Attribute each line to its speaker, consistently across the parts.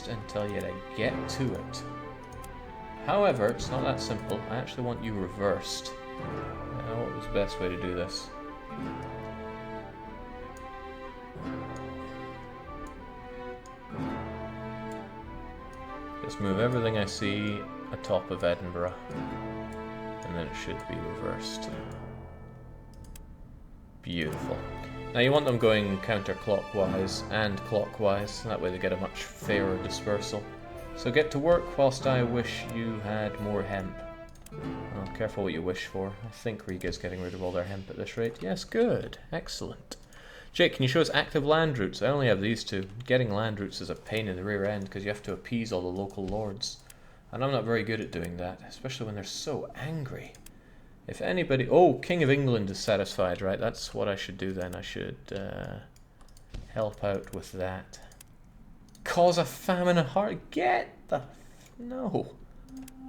Speaker 1: first and tell you to get to it. However, it's not that simple. I actually want you reversed. What was the best way to do this? Just move everything I see atop of Edinburgh, and then it should be reversed. Beautiful. Now you want them going counterclockwise and clockwise, that way they get a much fairer dispersal. So get to work whilst I wish you had more hemp. Oh, careful what you wish for. I think Riga's getting rid of all their hemp at this rate. Yes, good. Excellent. Jake, can you show us active land routes? I only have these two. Getting land routes is a pain in the rear end because you have to appease all the local lords. And I'm not very good at doing that, especially when they're so angry. If anybody... Oh, King of England is satisfied, right? That's what I should do then. I should help out with that. Cause a famine of heart. Get the... No.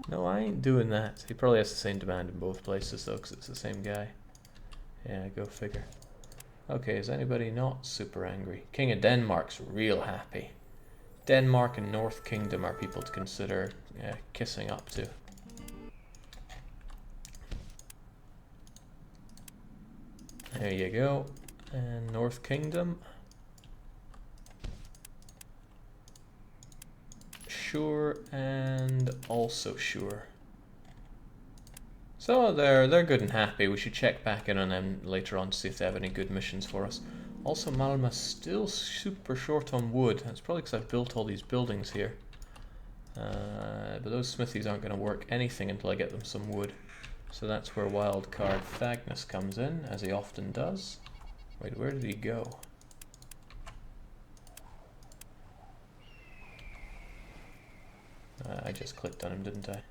Speaker 1: No, I ain't doing that. He probably has the same demand in both places, though, because it's the same guy. Yeah, go figure. Okay, is anybody not super angry? King of Denmark's real happy. Denmark and North Kingdom are people to consider kissing up to. There you go. And North Kingdom. Sure and also sure. So they're good and happy. We should check back in on them later on to see if they have any good missions for us. Also, Malma's still super short on wood. That's probably because I've built all these buildings here. But those smithies aren't going to work anything until I get them some wood. So that's where wildcard Thagnus comes in, as he often does. Wait, where did he go? I just clicked on him, didn't I?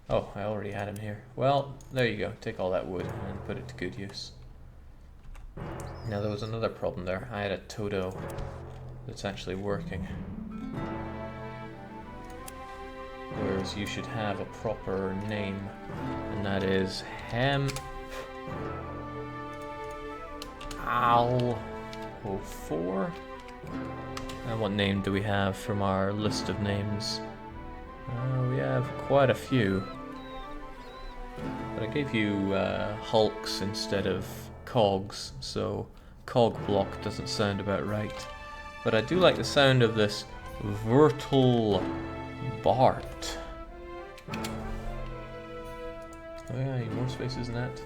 Speaker 1: Oh, I already had him here. Well, there you go. Take all that wood and put it to good use. Now, there was another problem there. I had a Todo that's actually working. Whereas you should have a proper name, and that is Al04. And what name do we have from our list of names? We have quite a few. But I gave you hulks instead of cogs, so cog block doesn't sound about right. But I do like the sound of this Virtual Bart. Oh yeah, need more spaces than that.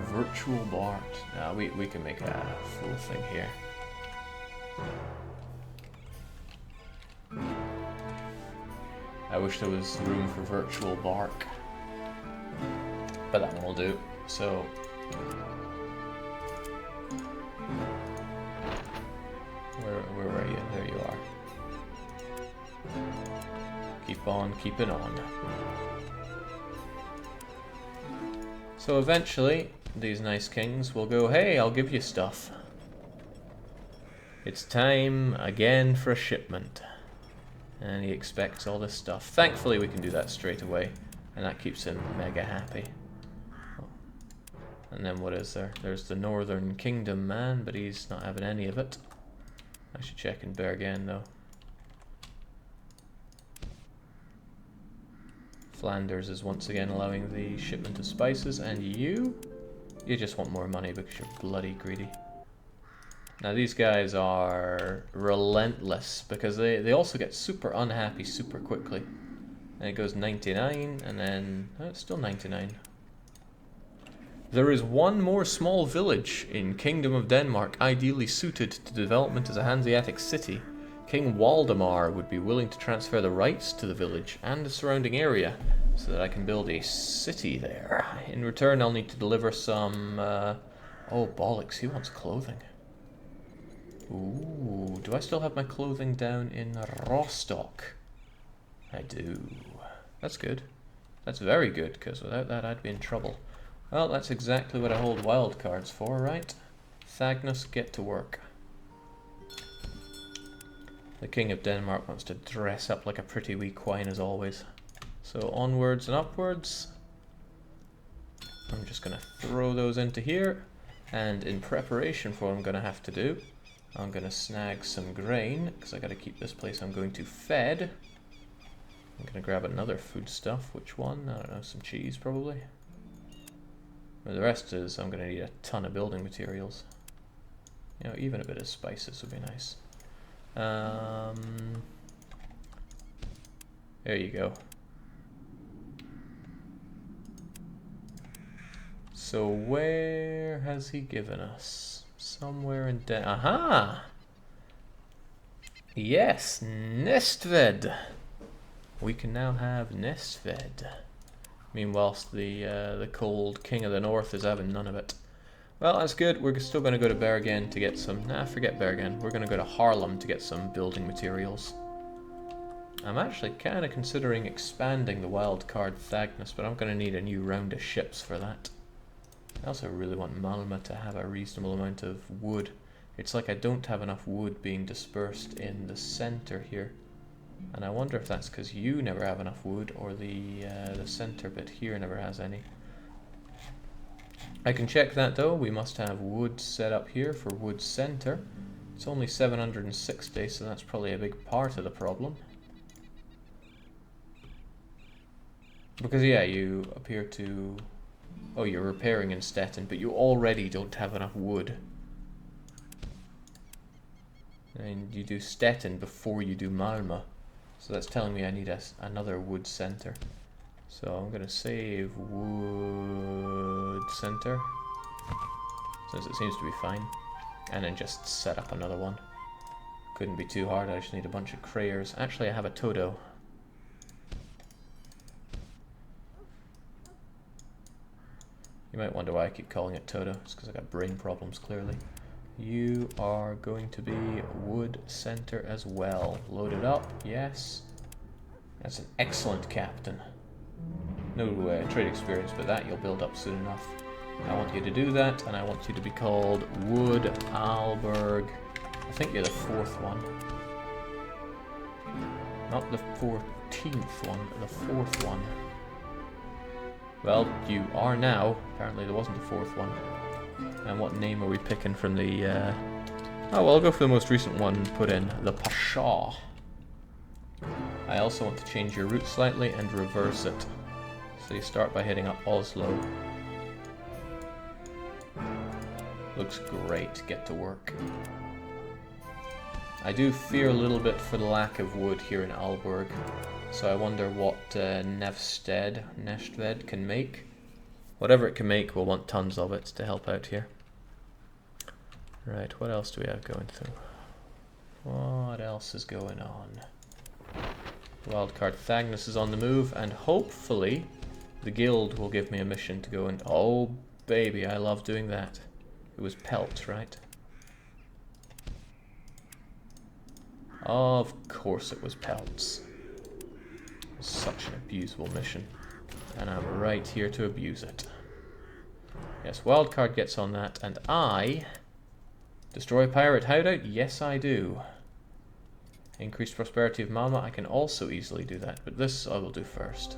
Speaker 1: Virtual Bart. Now we can make a full thing here. I wish there was room for virtual bark, but that one will do. So, where were you? There you are. Keep on keeping on. So eventually, these nice kings will go, hey, I'll give you stuff. It's time again for a shipment. And he expects all this stuff. Thankfully we can do that straight away, and that keeps him mega happy. Oh. And then what is there? There's the Northern Kingdom man, but he's not having any of it. I should check in Bergen though. Flanders is once again allowing the shipment of spices, and you just want more money because you're bloody greedy. Now these guys are relentless because they also get super unhappy super quickly. And it goes 99 and then... oh, it's still 99. There is one more small village in Kingdom of Denmark ideally suited to development as a Hanseatic city. King Waldemar would be willing to transfer the rights to the village and the surrounding area so that I can build a city there. In return I'll need to deliver some... oh bollocks, he wants clothing. Ooh, do I still have my clothing down in Rostock? I do. That's good. That's very good, because without that I'd be in trouble. Well, that's exactly what I hold wildcards for, right? Thagnus, get to work. The King of Denmark wants to dress up like a pretty wee quine as always. So onwards and upwards. I'm just going to throw those into here. And in preparation for what I'm going to have to do, I'm gonna snag some grain, because I gotta keep this place I'm going to fed. I'm gonna grab another foodstuff. Which one? I don't know, some cheese probably. But the rest is I'm gonna need a ton of building materials. You know, even a bit of spices would be nice. There you go. So where has he given us? Somewhere in aha! Yes, Nestved. We can now have Nestved. Meanwhile, the cold king of the north is having none of it. Well, that's good. We're still going to go to Bergen to get some... Nah, forget Bergen. We're going to go to Haarlem to get some building materials. I'm actually kind of considering expanding the wildcard Thagnus, but I'm going to need a new round of ships for that. I also really want Malma to have a reasonable amount of wood. It's like I don't have enough wood being dispersed in the center here. And I wonder if that's because you never have enough wood, or the center bit here never has any. I can check that though. We must have wood set up here for wood center. It's only 760, so that's probably a big part of the problem. Because yeah, you appear to... Oh, you're repairing in Stettin, but you already don't have enough wood. And you do Stettin before you do Malmö. So that's telling me I need another wood center. So I'm going to save wood center, since it seems to be fine. And then just set up another one. Couldn't be too hard, I just need a bunch of crayers. Actually, I have a Todo. You might wonder why I keep calling it Toto. It's because I got brain problems, clearly. You are going to be wood center as well. Load it up, yes. That's an excellent captain. No trade experience, but that you'll build up soon enough. I want you to do that, and I want you to be called Wood Alberg. I think you're the 4th one. Not the 14th one, but the 4th one. Well, you are now. Apparently there wasn't a 4th one. And what name are we picking from the... Oh, well, I'll go for the most recent one put in. The Pasha. I also want to change your route slightly and reverse it. So you start by hitting up Oslo. Looks great. Get to work. I do fear a little bit for the lack of wood here in Aalborg. So I wonder what Nestved can make. Whatever it can make, we'll want tons of it to help out here. Right, what else do we have going through? What else is going on? Wildcard Thagnus is on the move, and hopefully the guild will give me a mission to go and... Oh, baby, I love doing that. It was Pelt, right? Of course it was Pelts. Such an abusable mission, and I'm right here to abuse it. Yes, wildcard gets on that, and I destroy pirate hideout. Yes, I do. Increased prosperity of Malma. I can also easily do that, but this I will do first.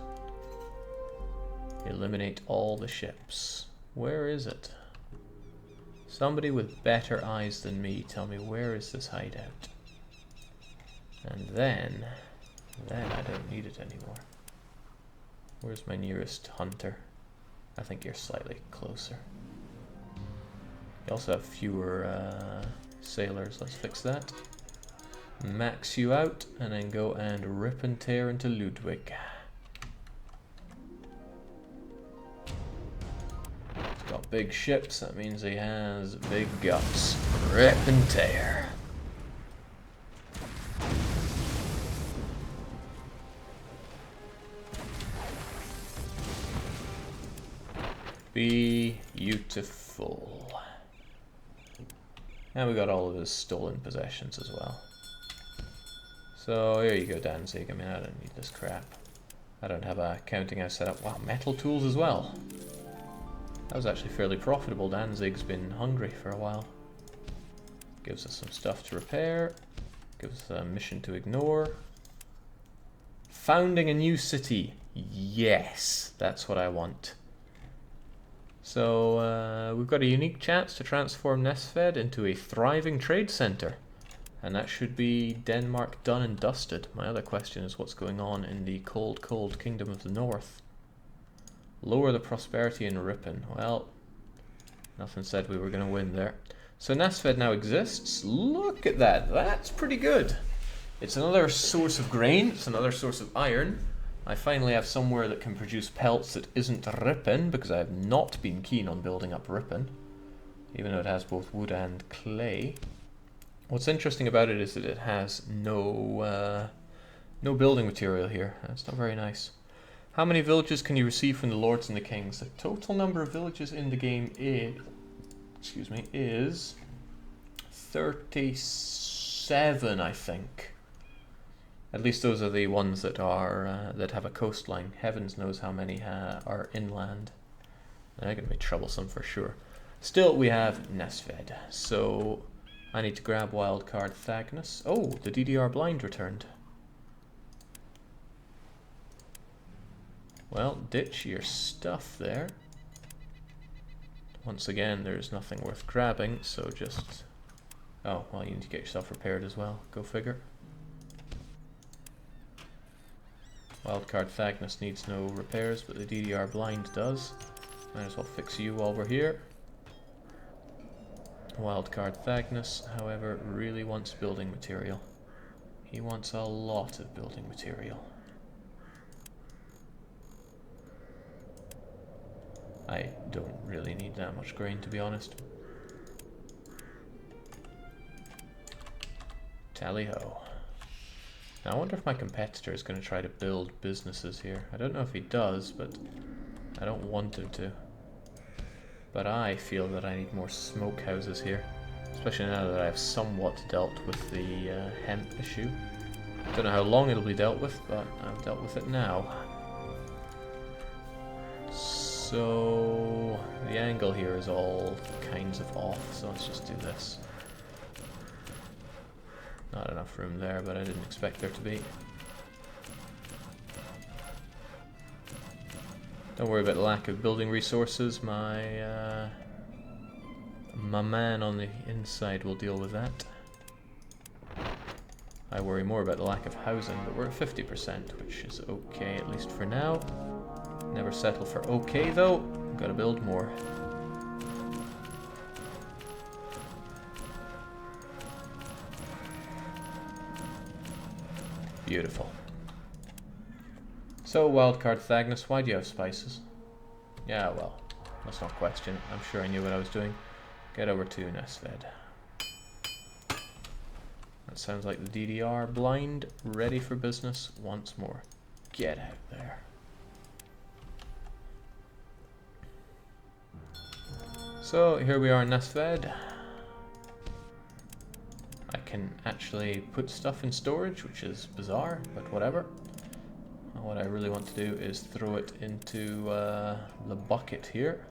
Speaker 1: Eliminate all the ships. Where is it? Somebody with better eyes than me, tell me where is this hideout, and then I don't need it anymore. Where's my nearest hunter? I think you're slightly closer. You also have fewer sailors. Let's fix that. Max you out, and then go and rip and tear into Ludwig. He's got big ships, that means he has big guts. Rip and tear. Beautiful. And we got all of his stolen possessions as well. So here you go, Danzig. I mean, I don't need this crap. I don't have a counting house set up. Wow, metal tools as well. That was actually fairly profitable. Danzig's been hungry for a while. Gives us some stuff to repair. Gives us a mission to ignore. Founding a new city. Yes, that's what I want. So we've got a unique chance to transform Nesved into a thriving trade center. And that should be Denmark done and dusted. My other question is what's going on in the cold, cold Kingdom of the North. Lower the prosperity in Ripon. Well, nothing said we were going to win there. So Nesved now exists. Look at that. That's pretty good. It's another source of grain. It's another source of iron. I finally have somewhere that can produce pelts that isn't Ripon, because I have not been keen on building up Ripon, even though it has both wood and clay. What's interesting about it is that it has no building material here. That's not very nice. How many villages can you receive from the lords and the kings? The total number of villages in the game is 37, I think. At least those are the ones that are that have a coastline. Heavens knows how many are inland. They're going to be troublesome for sure. Still, we have Nesved, so I need to grab wildcard Thagnus. Oh, the DDR blind returned. Well, ditch your stuff there. Once again, there's nothing worth grabbing, so just... Oh, well, you need to get yourself repaired as well. Go figure. Wildcard Thagnus needs no repairs, but the DDR blind does. Might as well fix you while we're here. Wildcard Thagnus, however, really wants building material. He wants a lot of building material. I don't really need that much grain, to be honest. Tally-ho. Now I wonder if my competitor is going to try to build businesses here. I don't know if he does, but I don't want him to. But I feel that I need more smoke houses here, especially now that I've somewhat dealt with the hemp issue. Don't know how long it'll be dealt with, but I've dealt with it now. So the angle here is all kinds of off, so let's just do this. Not enough room there, but I didn't expect there to be. Don't worry about the lack of building resources. My man on the inside will deal with that. I worry more about the lack of housing, but we're at 50%, which is okay, at least for now. Never settle for okay, though. Gotta build more. Beautiful. So, wildcard Thagnus, why do you have spices? Yeah, well, let's not question it. I'm sure I knew what I was doing. Get over to Nesved. That sounds like the DDR blind, ready for business once more. Get out there. So, here we are in Nesved. I can actually put stuff in storage, which is bizarre, but whatever. What I really want to do is throw it into the bucket here.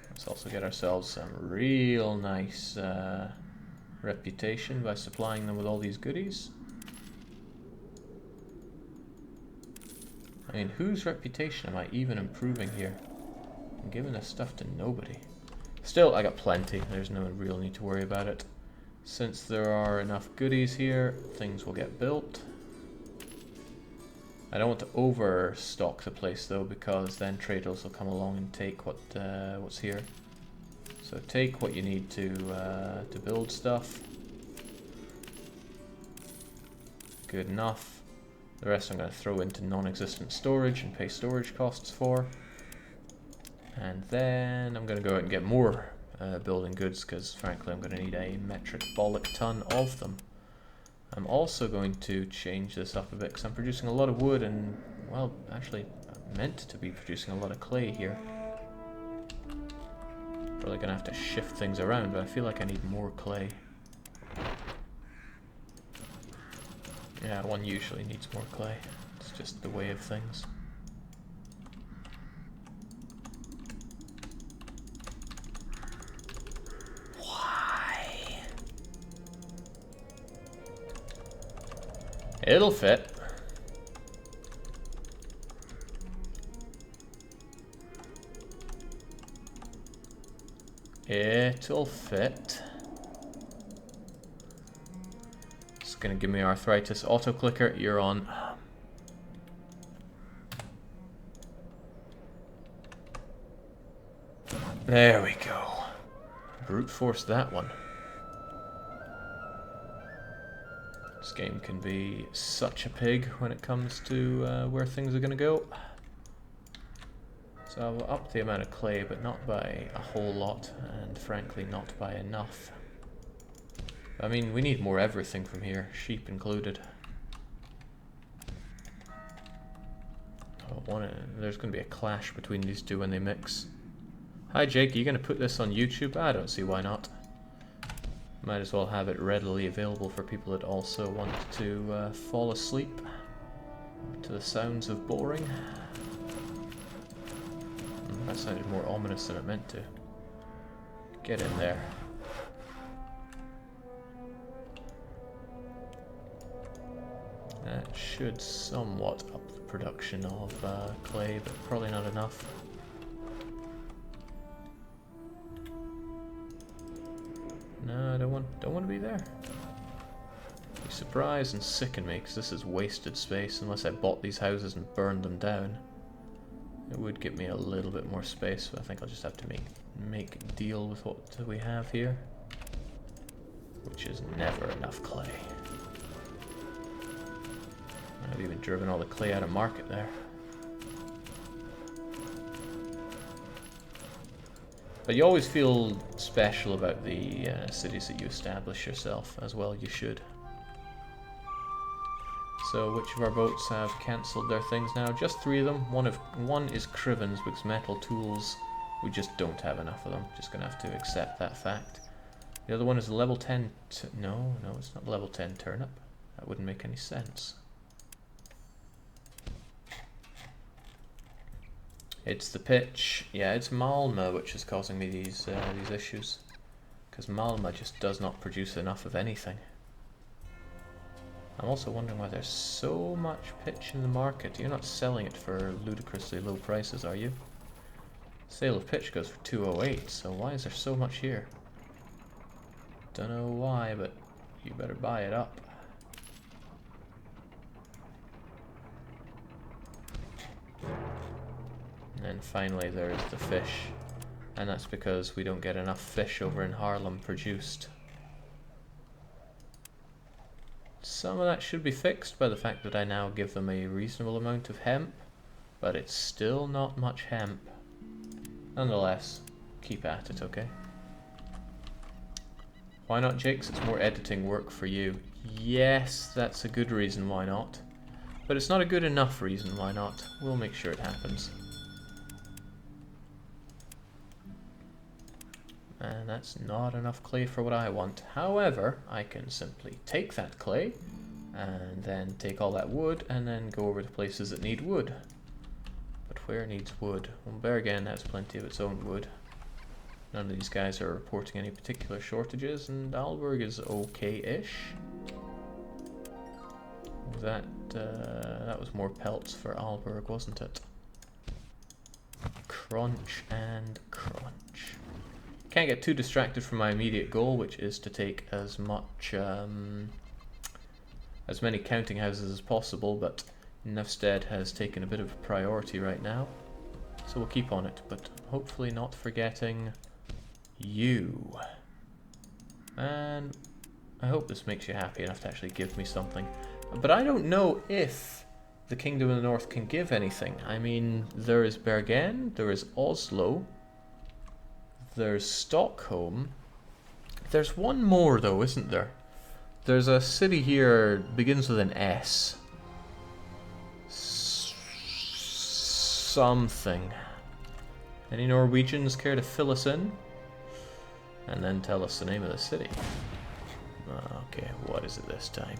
Speaker 1: Let's also get ourselves some real nice reputation by supplying them with all these goodies. I mean, whose reputation am I even improving here? I'm giving this stuff to nobody. Still, I got plenty. There's no real need to worry about it. Since there are enough goodies here, things will get built. I don't want to overstock the place though, because then traders will come along and take what's here. So take what you need to build stuff. Good enough. The rest I'm going to throw into non-existent storage and pay storage costs for. And then I'm going to go out and get more building goods, because frankly I'm going to need a metric bollock ton of them. I'm also going to change this up a bit, because I'm producing a lot of wood and, well, actually I'm meant to be producing a lot of clay here. Probably going to have to shift things around, but I feel like I need more clay. Yeah, one usually needs more clay. It's just the way of things. It'll fit. It'll fit. It's gonna give me arthritis. Auto clicker, you're on. There we go. Brute force that one. This game can be such a pig when it comes to where things are gonna go. So I'll up the amount of clay, but not by a whole lot, and frankly not by enough. I mean, we need more everything from here, sheep included. Oh, there's going to be a clash between these two when they mix. Hi Jake, are you going to put this on YouTube? I don't see why not. Might as well have it readily available for people that also want to fall asleep to the sounds of boring. That sounded more ominous than it meant to. Get in there. That should somewhat up the production of clay, but probably not enough. No, I don't want to be there. Be surprised and sicken me, because this is wasted space unless I bought these houses and burned them down. It would give me a little bit more space, but I think I'll just have to make deal with what we have here, which is never enough clay. I've even driven all the clay out of market there. But you always feel special about the cities that you establish yourself, as well you should. So which of our boats have cancelled their things now? Just 3 of them. One is Criven's, because metal tools, we just don't have enough of them. Just gonna have to accept that fact. The other one is a level 10. No, it's not level 10 turnip. That wouldn't make any sense. It's the pitch. Yeah, it's Malma which is causing me these issues, because Malma just does not produce enough of anything. I'm also wondering why there's so much pitch in the market. You're not selling it for ludicrously low prices, are you? Sale of pitch goes for 208, so why is there so much here? Don't know why, but you better buy it up. And then finally there's the fish, and that's because we don't get enough fish over in Haarlem produced. Some of that should be fixed by the fact that I now give them a reasonable amount of hemp, but it's still not much hemp. Nonetheless, keep at it, okay? Why not, Jakes? It's more editing work for you. Yes, that's a good reason why not. But it's not a good enough reason why not. We'll make sure it happens. And that's not enough clay for what I want. However, I can simply take that clay and then take all that wood and then go over to places that need wood. But where needs wood? Well, Bergen has plenty of its own wood. None of these guys are reporting any particular shortages, and Alberg is okay-ish. That was more pelts for Alberg, wasn't it? Crunch and crunch. Can't get too distracted from my immediate goal, which is to take as many counting houses as possible, but Nefsted has taken a bit of a priority right now, so we'll keep on it, but hopefully not forgetting you. And I hope this makes you happy enough to actually give me something. But I don't know if the Kingdom of the North can give anything. I mean, there is Bergen, there is Oslo, there's Stockholm. There's one more though, isn't there? There's a city here, begins with an S. Something. Any Norwegians care to fill us in? And then tell us the name of the city. Okay, what is it this time?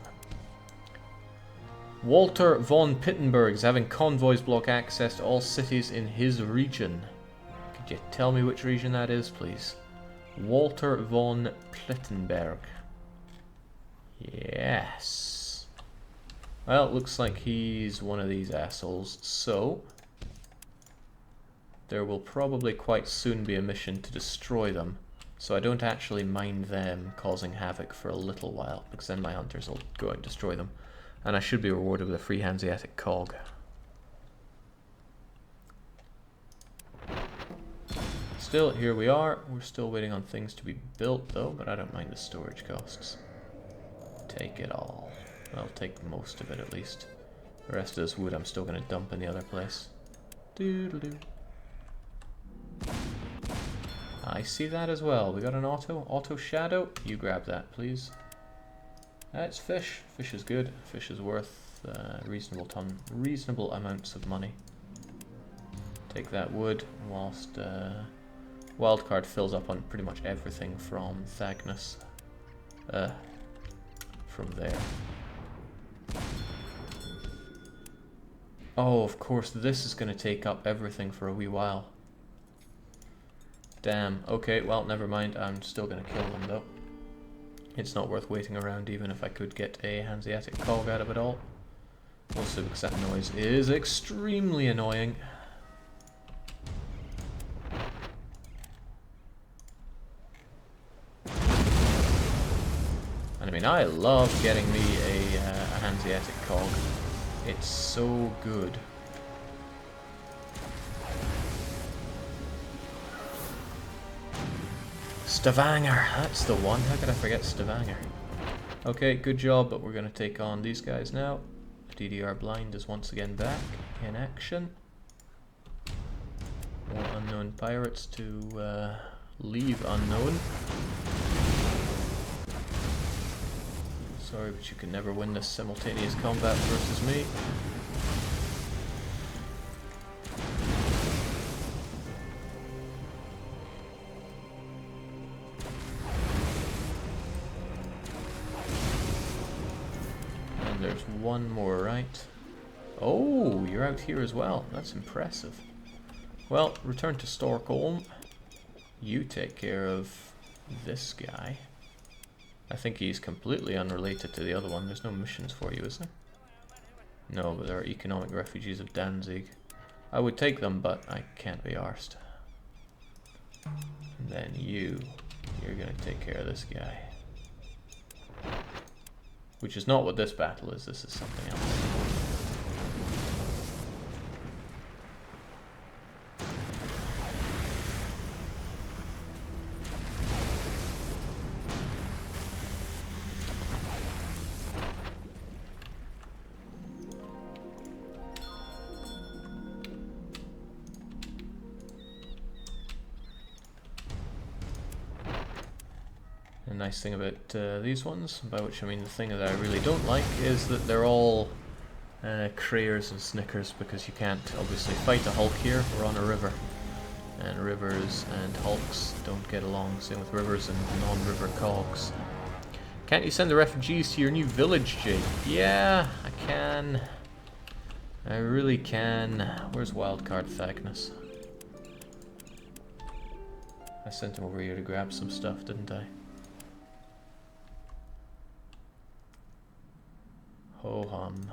Speaker 1: Walter von Pittenberg is having convoys block access to all cities in his region. Could you tell me which region that is, please? Walter von Plittenberg. Yes. Well, it looks like he's one of these assholes, so there will probably quite soon be a mission to destroy them. So I don't actually mind them causing havoc for a little while, because then my hunters will go out and destroy them. And I should be rewarded with a free Hanseatic cog. Still, here we are. We're still waiting on things to be built though, but I don't mind the storage costs. Take it all. Well, take most of it at least. The rest of this wood I'm still going to dump in the other place. Doodle-doo. I see that as well. We got an auto shadow. You grab that, please. That's fish. Fish is good. Fish is worth reasonable amounts of money. Take that wood whilst wildcard fills up on pretty much everything from Thagnus. From there. Oh, of course, this is going to take up everything for a wee while. Damn. Okay, well, never mind. I'm still going to kill them, though. It's not worth waiting around, even if I could get a Hanseatic cog out of it all. Also, because that noise is extremely annoying. And I mean, I love getting me a Hanseatic cog. It's so good. Stavanger, that's the one. How could I forget Stavanger? Okay, good job, but we're going to take on these guys now. DDR Blind is once again back in action. More unknown pirates to leave unknown. Sorry, but you can never win this simultaneous combat versus me. And there's one more, right? Oh, you're out here as well. That's impressive. Well, return to Stockholm. You take care of this guy. I think he's completely unrelated to the other one. There's no missions for you, is there? No, but there are economic refugees of Danzig. I would take them, but I can't be arsed. And then you're gonna take care of this guy. Which is not what this battle is, this is something else. The nice thing about these ones, by which I mean the thing that I really don't like, is that they're all Crayers and Snickers, because you can't obviously fight a Hulk here. We're on a river, and rivers and Hulks don't get along. Same with rivers and non-river cogs. Can't you send the refugees to your new village, Jake? Yeah, I can. I really can. Where's Wildcard Thagnus? I sent him over here to grab some stuff, didn't I? Ho-hum.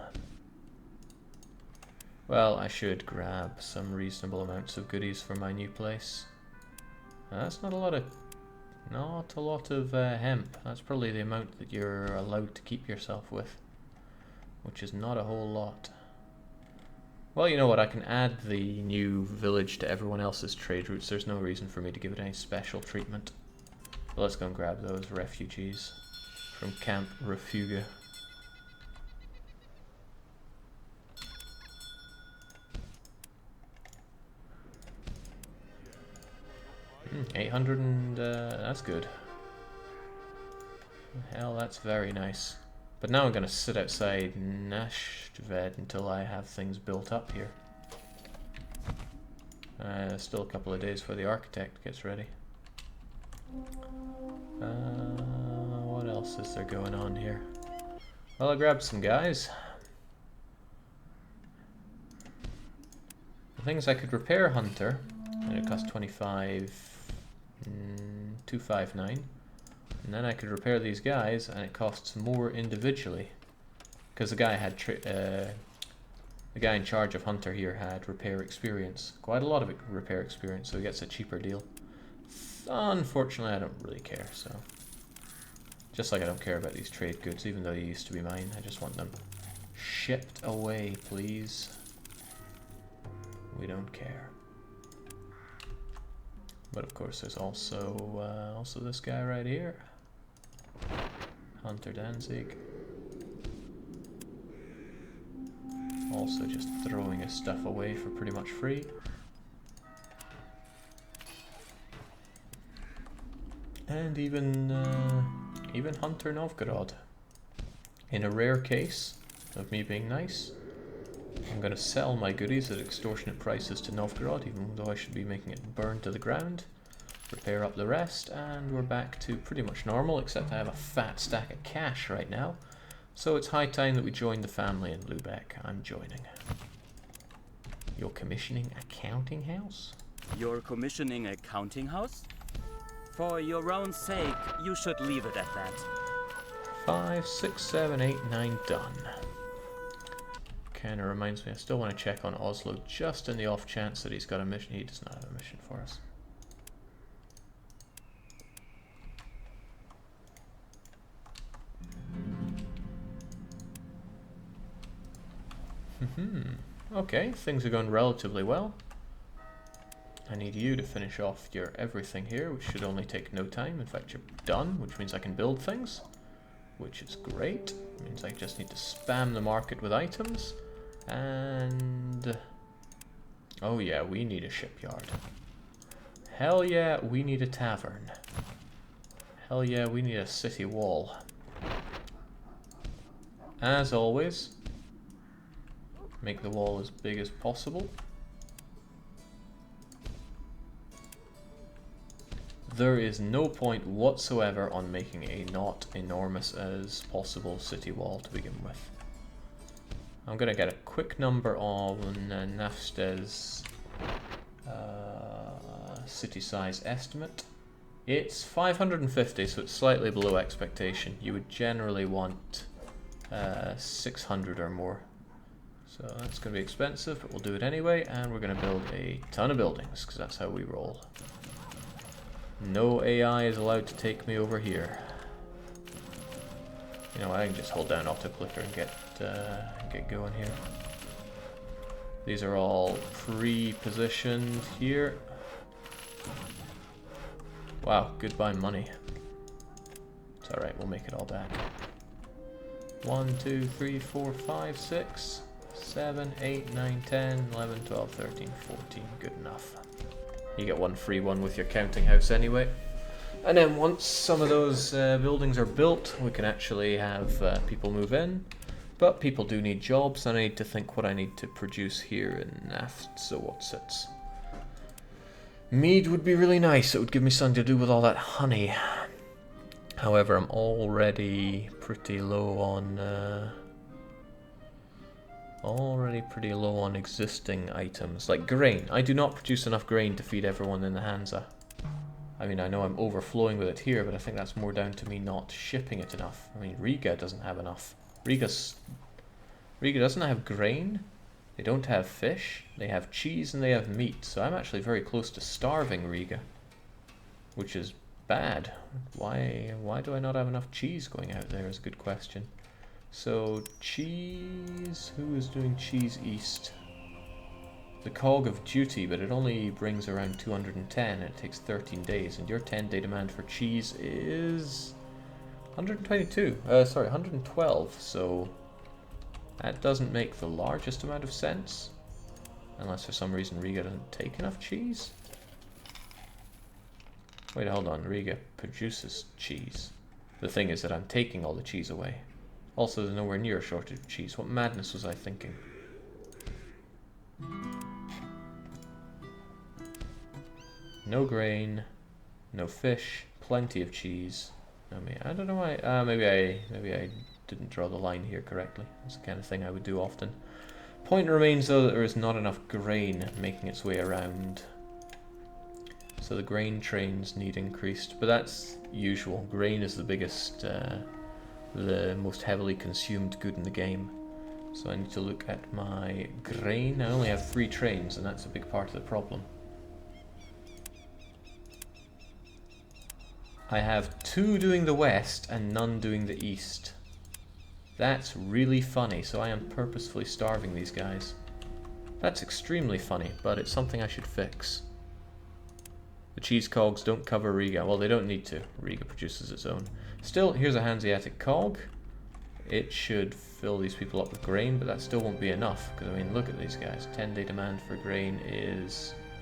Speaker 1: Well, I should grab some reasonable amounts of goodies for my new place. That's not a lot of hemp. That's probably the amount that you're allowed to keep yourself with, which is not a whole lot. Well, you know what, I can add the new village to everyone else's trade routes. There's no reason for me to give it any special treatment. But let's go and grab those refugees from Camp Refuga. 800 and that's good. Hell, that's very nice. But now I'm going to sit outside Nashtved until I have things built up here. Still a couple of days before the architect gets ready. What else is there going on here? Well, I grabbed some guys. The things I could repair Hunter, and it cost 259, and then I could repair these guys, and it costs more individually, because the guy had the guy in charge of Hunter here had repair experience, quite a lot of repair experience, so he gets a cheaper deal. unfortunately I don't really care, so... Just like I don't care about these trade goods, even though they used to be mine. I just want them shipped away, please. We don't care. But of course there's also this guy right here. Hunter Danzig. Also just throwing his stuff away for pretty much free. And even Hunter Novgorod. In a rare case of me being nice, I'm going to sell my goodies at extortionate prices to Novgorod, even though I should be making it burn to the ground. Repair up the rest, and we're back to pretty much normal, except I have a fat stack of cash right now. So it's high time that we join the family in Lubeck. I'm joining. You're commissioning a counting house?
Speaker 2: You're commissioning a counting house? For your own sake, you should leave it at that.
Speaker 1: 5, 6, 7, 8, 9, done. Kinda reminds me, I still want to check on Oslo, just in the off chance that he's got a mission. He does not have a mission for us. Okay, things are going relatively well. I need you to finish off your everything here, which should only take no time. In fact, you're done, which means I can build things, which is great. It means I just need to spam the market with items. And... oh yeah, we need a shipyard. Hell yeah, we need a tavern. Hell yeah, we need a city wall. As always, make the wall as big as possible. There is no point whatsoever on making a not enormous as possible city wall to begin with. I'm gonna get a quick number on Nafsted's city size estimate. It's 550, so it's slightly below expectation. You would generally want 600 or more. So that's going to be expensive, but we'll do it anyway, and we're going to build a ton of buildings, because that's how we roll. No AI is allowed to take me over here. You know, I can just hold down auto-clicker and get going here. These are all pre-positioned here. Wow, goodbye money. It's alright, we'll make it all back. 1, 2, 3, 4, 5, 6, 7, 8, 9, 10, 11, 12, 13, 14. Good enough. You get one free one with your counting house anyway. And then once some of those buildings are built, we can actually have people move in. But people do need jobs, and I need to think what I need to produce here in Naft, so what's it? Mead would be really nice, it would give me something to do with all that honey. However, I'm already pretty low on existing items, like grain. I do not produce enough grain to feed everyone in the Hansa. I mean, I know I'm overflowing with it here, but I think that's more down to me not shipping it enough. I mean, Riga doesn't have enough. Riga doesn't have grain, they don't have fish, they have cheese and they have meat, so I'm actually very close to starving Riga, which is bad. Why do I not have enough cheese going out there is a good question. So, cheese, who is doing cheese east? The cog of duty, but it only brings around 210 and it takes 13 days, and your 10-day demand for cheese is 112, so that doesn't make the largest amount of sense, unless for some reason Riga doesn't take enough cheese. Wait, hold on, Riga produces cheese. The thing is that I'm taking all the cheese away. Also, there's nowhere near a shortage of cheese. What madness was I thinking? No grain, no fish, plenty of cheese. I don't know why. Maybe I didn't draw the line here correctly. That's the kind of thing I would do often. Point remains though that there is not enough grain making its way around. So the grain trains need increased, but that's usual. Grain is the biggest, the most heavily consumed good in the game. So I need to look at my grain. I only have 3 trains, and that's a big part of the problem. I have 2 doing the west and none doing the east. That's really funny, so I am purposefully starving these guys. That's extremely funny, but it's something I should fix. The cheese cogs don't cover Riga. Well, they don't need to. Riga produces its own. Still, here's a Hanseatic cog. It should fill these people up with grain, but that still won't be enough. Because, I mean, look at these guys. 10-day demand for grain is